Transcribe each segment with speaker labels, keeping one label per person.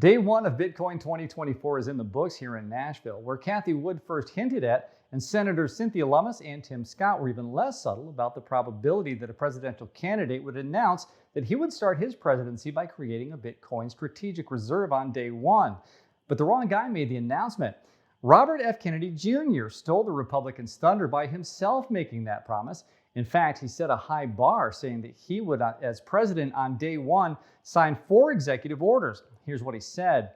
Speaker 1: Day one of Bitcoin 2024 is in the books here in Nashville, where Cathie Wood first hinted at, and Senators Cynthia Lummis and Tim Scott were even less subtle about the probability that a presidential candidate would announce that he would start his presidency by creating a Bitcoin strategic reserve on day one. But the wrong guy made the announcement. Robert F. Kennedy Jr. stole the Republicans' thunder by himself making that promise. In fact, he set a high bar, saying that he would, as president on day one, sign 4 executive orders. Here's what he said.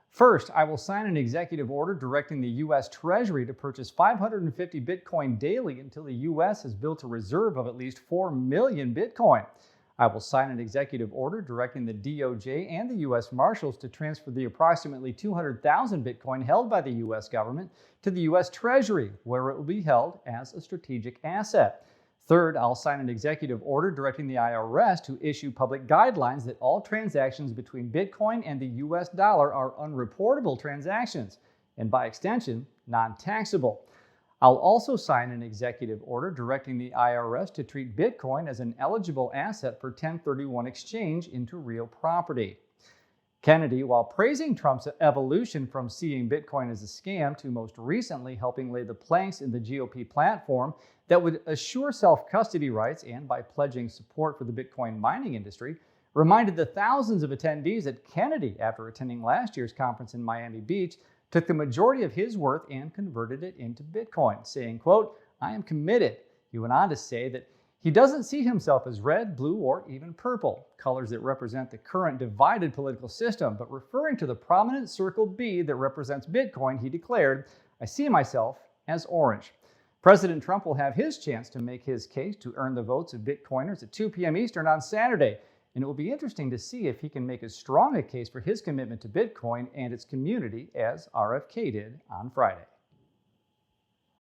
Speaker 1: First, I will sign an executive order directing the U.S. Treasury to purchase 550 Bitcoin daily until the U.S. has built a reserve of at least 4 million Bitcoin. I will sign an executive order directing the DOJ and the U.S. Marshals to transfer the approximately 200,000 Bitcoin held by the U.S. government to the U.S. Treasury, where it will be held as a strategic asset. Third, I'll sign an executive order directing the IRS to issue public guidelines that all transactions between Bitcoin and the US dollar are unreportable transactions, and by extension, non-taxable. I'll also sign an executive order directing the IRS to treat Bitcoin as an eligible asset for 1031 exchange into real property. Kennedy, while praising Trump's evolution from seeing Bitcoin as a scam to most recently helping lay the planks in the GOP platform that would assure self-custody rights and by pledging support for the Bitcoin mining industry, reminded the thousands of attendees that Kennedy, after attending last year's conference in Miami Beach, took the majority of his worth and converted it into Bitcoin, saying, quote, "I am committed." He went on to say that he doesn't see himself as red, blue, or even purple, colors that represent the current divided political system, but referring to the prominent circle B that represents Bitcoin, he declared, "I see myself as orange." President Trump will have his chance to make his case to earn the votes of Bitcoiners at 2 p.m. Eastern on Saturday, and it will be interesting to see if he can make as strong a case for his commitment to Bitcoin and its community as RFK did on Friday.